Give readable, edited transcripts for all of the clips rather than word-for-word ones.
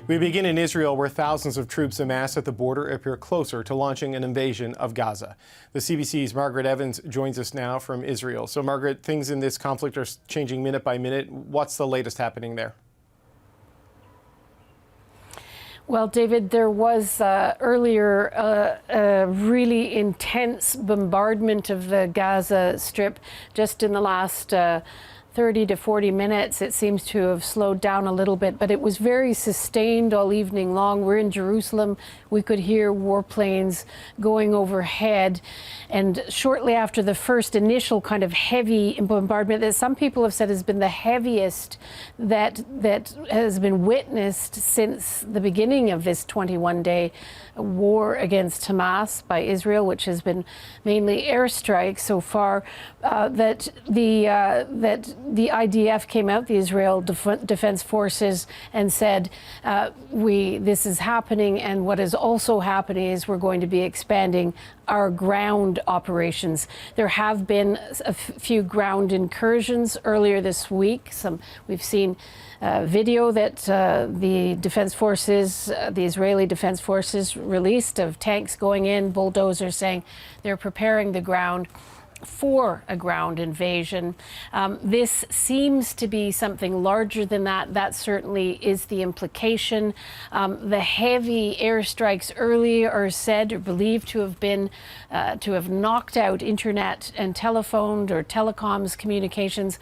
We begin in Israel, where thousands of troops amassed at the border appear closer to launching an invasion of Gaza. The CBC's Margaret Evans joins us now from Israel. So, Margaret, things in this conflict are changing minute by minute. What's the latest happening there? Well, David, there was earlier a really intense bombardment of the Gaza Strip just in the last 30 to 40 minutes. It seems to have slowed down a little bit, but it was very sustained all evening long. We're in Jerusalem. We could hear warplanes going overhead. And shortly after the first initial kind of heavy bombardment that some people have said has been the heaviest that has been witnessed since the beginning of this 21-day war against Hamas by Israel, which has been mainly airstrikes so far, that the IDF came out, the Israel Defense Forces, and said, this is happening, and what is also happening is we're going to be expanding our ground operations. There have been a few ground incursions earlier this week. We've seen video that the Defense Forces, the Israeli Defense Forces released of tanks going in, bulldozers, saying they're preparing the ground for a ground invasion. This seems to be something larger than that. That certainly is the implication. The heavy airstrikes earlier are said or believed to have been to have knocked out internet and telephone or telecoms communications.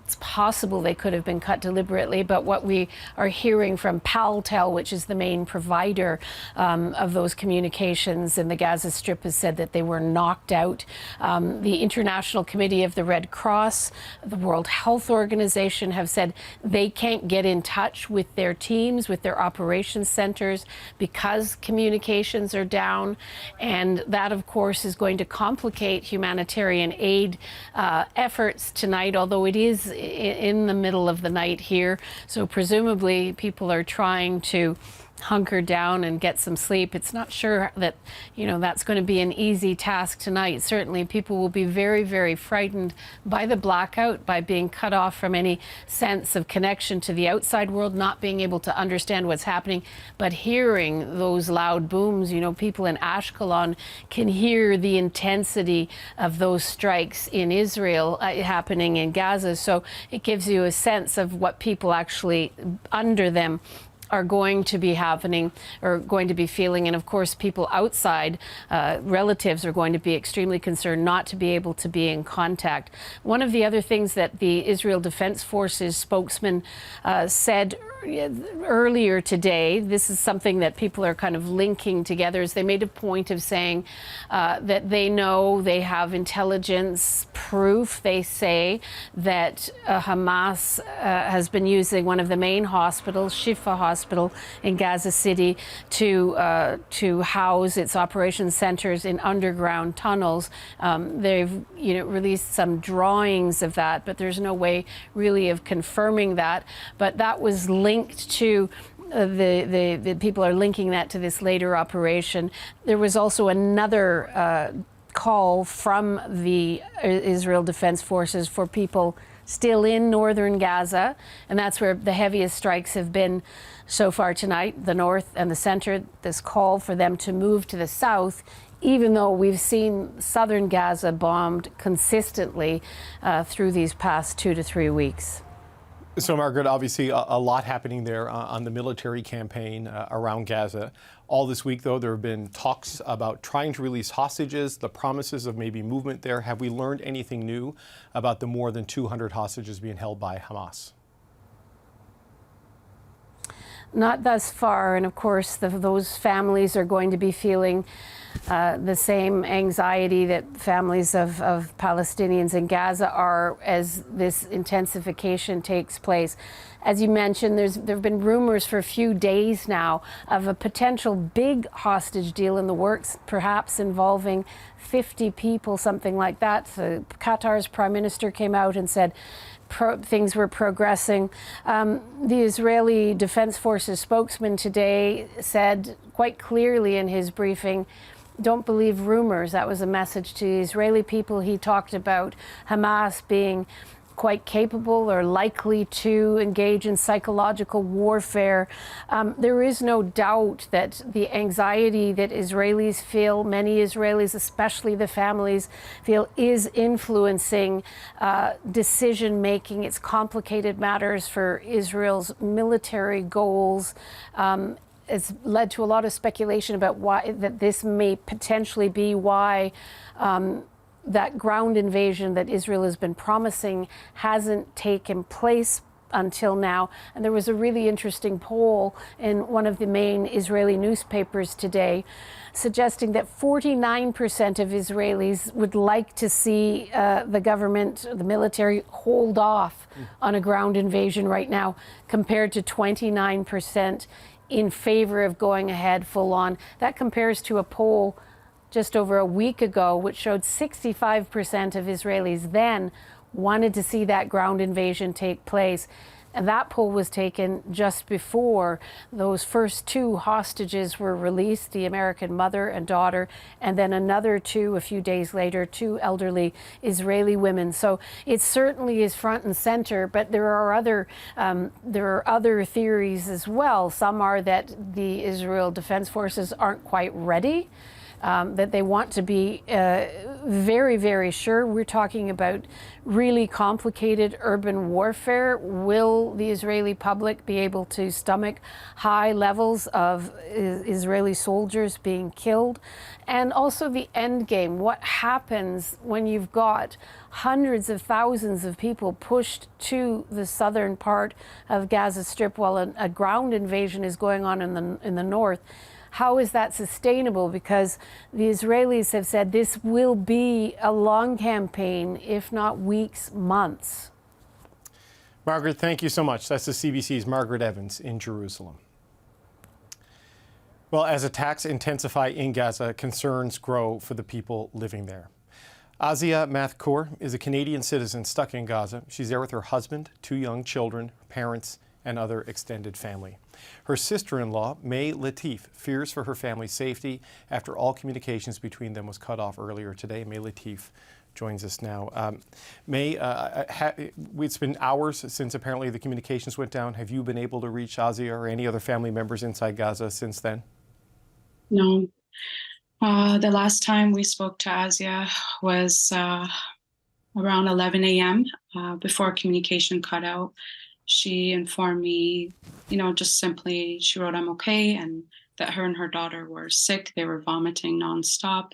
It's possible they could have been cut deliberately, but what we are hearing from Paltel, which is the main provider of those communications in the Gaza Strip, has said that they were knocked out. The International Committee of the Red Cross, the World Health Organization have said they can't get in touch with their teams, with their operations centers, because communications are down. And that, of course, is going to complicate humanitarian aid efforts tonight, although it is in the middle of the night here. So presumably people are trying to hunker down and get some sleep. It's not sure that, that's going to be an easy task tonight. Certainly people will be very, very frightened by the blackout, by being cut off from any sense of connection to the outside world, not being able to understand what's happening, but hearing those loud booms. People in Ashkelon can hear the intensity of those strikes in Israel happening in Gaza. So it gives you a sense of what people actually under them are going to be happening or going to be feeling. And of course, people outside, relatives, are going to be extremely concerned not to be able to be in contact. One of the other things that the Israel Defense Forces spokesman said earlier today, this is something that people are kind of linking together, is they made a point of saying that they know they have intelligence proof, they say, that Hamas has been using one of the main hospitals, Shifa Hospital in Gaza City, to house its operations centers in underground tunnels. They've released some drawings of that, but there's no way really of confirming that. But that was linked to the people are linking that to this later operation. There was also another call from the Israel Defense Forces for people still in northern Gaza, and that's where the heaviest strikes have been so far tonight, the north and the center. This call for them to move to the south, even though we've seen southern Gaza bombed consistently through these past 2 to 3 weeks. So, Margaret, obviously a lot happening there on the military campaign around Gaza. All this week, though, there have been talks about trying to release hostages, the promises of maybe movement there. Have we learned anything new about the more than 200 hostages being held by Hamas? Not thus far. And of course, those families are going to be feeling the same anxiety that families of Palestinians in Gaza are as this intensification takes place. As you mentioned, there have been rumors for a few days now of a potential big hostage deal in the works, perhaps involving 50 people, something like that. So Qatar's prime minister came out and said things were progressing. The Israeli Defense Forces spokesman today said quite clearly in his briefing, don't believe rumors. That was a message to Israeli people. He talked about Hamas being quite capable or likely to engage in psychological warfare. There is no doubt that the anxiety that Israelis feel, many Israelis, especially the families, feel is influencing decision making. It's complicated matters for Israel's military goals. It's led to a lot of speculation about why that this may potentially be why that ground invasion that Israel has been promising hasn't taken place until now. And there was a really interesting poll in one of the main Israeli newspapers today suggesting that 49% of Israelis would like to see the government, the military, hold off on a ground invasion right now, compared to 29% in favor of going ahead full on. That compares to a poll just over a week ago, which showed 65% of Israelis then wanted to see that ground invasion take place. And that poll was taken just before those first two hostages were released, the American mother and daughter, and then another two a few days later, two elderly Israeli women. So it certainly is front and center, but there are other theories as well. Some are that the Israel Defense Forces aren't quite ready. That they want to be very, very sure. We're talking about really complicated urban warfare. Will the Israeli public be able to stomach high levels of Israeli soldiers being killed? And also the end game. What happens when you've got hundreds of thousands of people pushed to the southern part of Gaza Strip while a ground invasion is going on in the north? How is that sustainable? Because the Israelis have said this will be a long campaign, if not weeks, months. Margaret, thank you so much. That's the CBC's Margaret Evans in Jerusalem. Well, as attacks intensify in Gaza, concerns grow for the people living there. Azia Mathkour is a Canadian citizen stuck in Gaza. She's there with her husband, two young children, parents, and other extended family. Her sister-in-law, May Latif, fears for her family's safety after all communications between them was cut off earlier today. May Latif joins us now. May, it's been hours since apparently the communications went down. Have you been able to reach Azia or any other family members inside Gaza since then? No. The last time we spoke to Azia was around 11 a.m. Before communication cut out. She informed me, just simply, she wrote, "I'm okay," and that her and her daughter were sick. They were vomiting nonstop.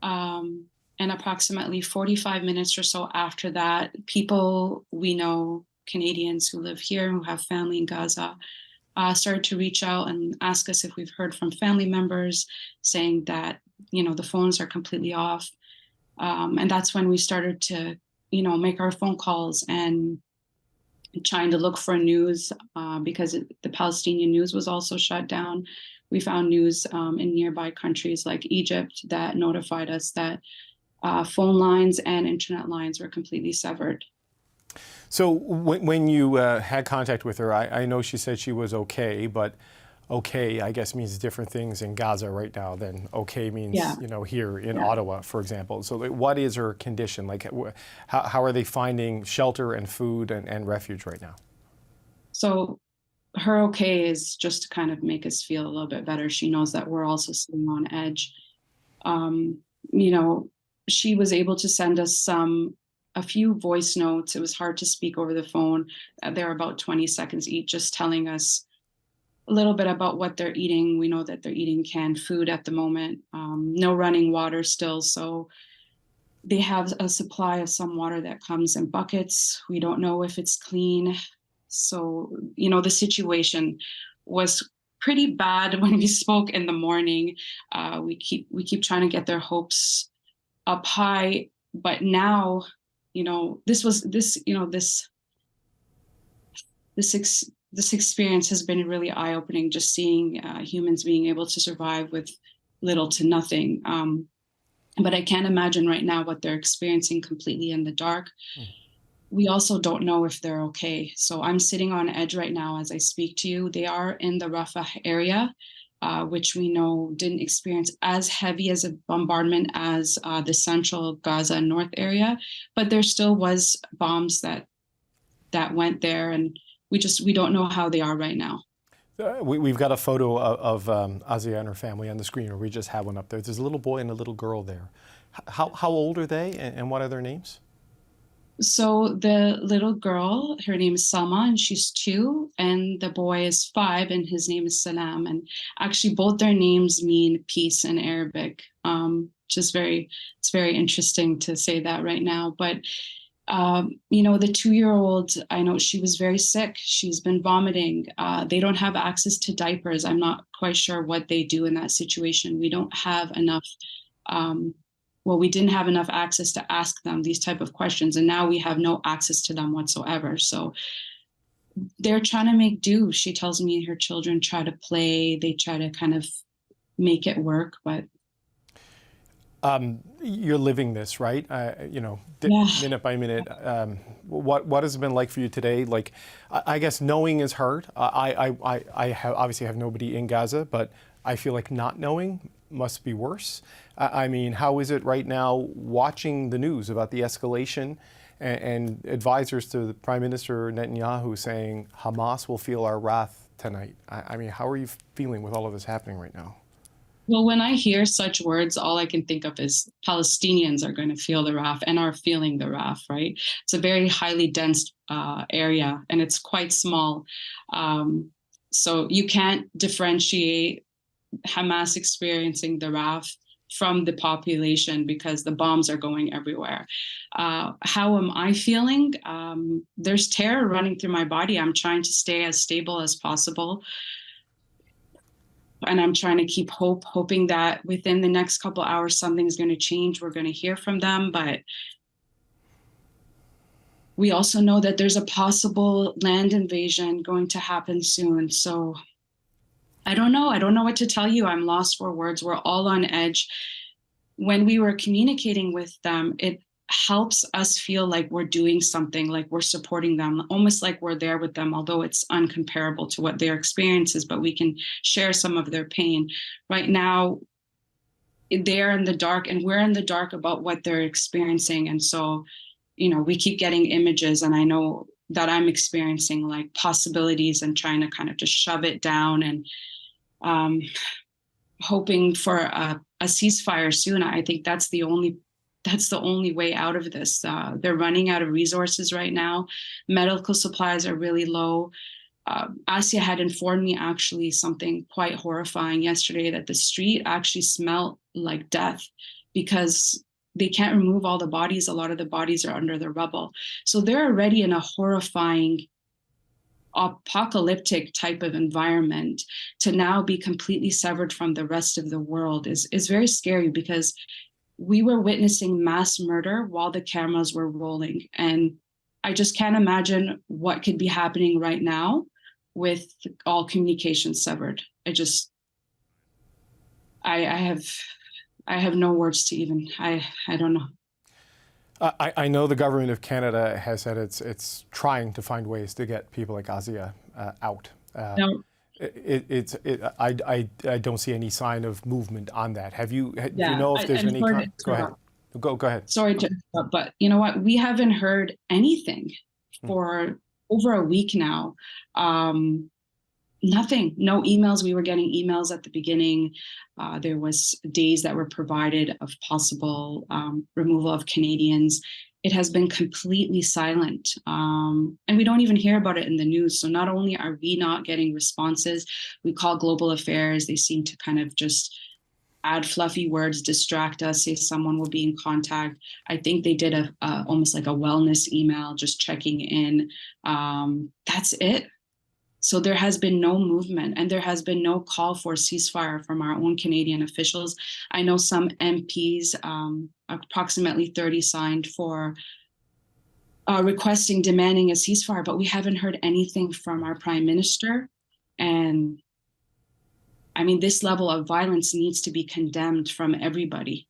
And approximately 45 minutes or so after that, people we know, Canadians who live here, who have family in Gaza, started to reach out and ask us if we've heard from family members saying that, the phones are completely off. And that's when we started to, make our phone calls and trying to look for news because the Palestinian news was also shut down. We found news in nearby countries like Egypt that notified us that phone lines and internet lines were completely severed. So when you had contact with her, I know she said she was okay, but okay, I guess, means different things in Gaza right now than okay means, here in Ottawa, for example. So what is her condition? Like, how are they finding shelter and food and refuge right now? So her okay is just to kind of make us feel a little bit better. She knows that we're also sitting on edge. She was able to send us a few voice notes. It was hard to speak over the phone. They're about 20 seconds each, just telling us a little bit about what they're eating. We know that they're eating canned food at the moment, no running water still. So they have a supply of some water that comes in buckets. We don't know if it's clean. So, the situation was pretty bad when we spoke in the morning. We keep trying to get their hopes up high, but now, this experience has been really eye-opening, just seeing humans being able to survive with little to nothing. But I can't imagine right now what they're experiencing completely in the dark. We also don't know if they're okay. So I'm sitting on edge right now as I speak to you. They are in the Rafah area. which we know didn't experience as heavy as a bombardment as the central Gaza and north area, but there still was bombs that went there, and we don't know how they are right now. We've got a photo of Azia and her family on the screen, or we just have one up there. There's a little boy and a little girl there. How old are they, and what are their names? So the little girl, her name is Salma, and she's 2, and the boy is 5, and his name is Salam. And actually, both their names mean peace in Arabic. It's very interesting to say that right now. But the 2-year-old, I know she was very sick. She's been vomiting. They don't have access to diapers. I'm not quite sure what they do in that situation. We don't have enough. We didn't have enough access to ask them these type of questions, and now we have no access to them whatsoever. So they're trying to make do. She tells me her children try to play. They try to kind of make it work, but. You're living this, right? Minute by minute. What has it been like for you today? Like, I guess knowing is hard. I obviously have nobody in Gaza, but I feel like not knowing must be worse. I mean, how is it right now watching the news about the escalation and advisors to the Prime Minister Netanyahu saying Hamas will feel our wrath tonight? I mean, how are you feeling with all of this happening right now? Well, when I hear such words, all I can think of is Palestinians are going to feel the wrath and are feeling the wrath, right? It's a very highly dense area, and it's quite small. So you can't differentiate Hamas experiencing the wrath from the population because the bombs are going everywhere. How am I feeling? There's terror running through my body. I'm trying to stay as stable as possible. And I'm trying to keep hoping that within the next couple hours, something's going to change. We're going to hear from them. But we also know that there's a possible land invasion going to happen soon. So I don't know. I don't know what to tell you. I'm lost for words. We're all on edge. When we were communicating with them, it helps us feel like we're doing something, like we're supporting them, almost like we're there with them, although it's uncomparable to what their experience is, but we can share some of their pain. Right now, they're in the dark and we're in the dark about what they're experiencing. And so, we keep getting images, and I know that I'm experiencing like possibilities and trying to kind of just shove it down and hoping for a ceasefire soon. I think that's the only way out of this. They're running out of resources right now. Medical supplies are really low. Asya had informed me actually something quite horrifying yesterday, that the street actually smelled like death because they can't remove all the bodies. A lot of the bodies are under the rubble. So they're already in a horrifying apocalyptic type of environment. To now be completely severed from the rest of the world is very scary, because we were witnessing mass murder while the cameras were rolling. And I just can't imagine what could be happening right now with all communication severed. I have no words to even, I don't know. I know the government of Canada has said it's trying to find ways to get people like Azia out. No. I don't see any sign of movement on that. Do you know if there's any? Go ahead. Go ahead. Sorry to interrupt, but you know what? We haven't heard anything for over a week now. Nothing. No emails. We were getting emails at the beginning. There was days that were provided of possible removal of Canadians. It has been completely silent. And we don't even hear about it in the news. So not only are we not getting responses, we call global affairs. They seem to kind of just add fluffy words, distract us, say someone will be in contact. I think they did almost like a wellness email, just checking in. That's it. So there has been no movement, and there has been no call for ceasefire from our own Canadian officials. I know some MPs, approximately 30, signed for demanding a ceasefire, but we haven't heard anything from our Prime Minister. And I mean, this level of violence needs to be condemned from everybody.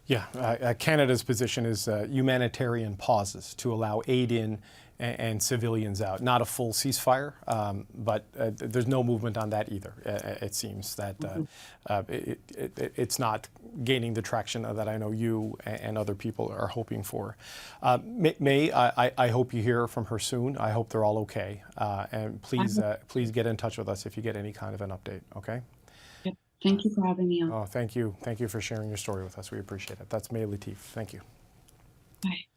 Yeah, Canada's position is humanitarian pauses to allow aid in and civilians out. Not a full ceasefire, but there's no movement on that either. It seems that it's not gaining the traction that I know you and other people are hoping for. May, I hope you hear from her soon. I hope they're all okay. And please get in touch with us if you get any kind of an update, okay? Thank you for having me on. Oh, thank you. Thank you for sharing your story with us. We appreciate it. That's May Latif. Thank you. Bye.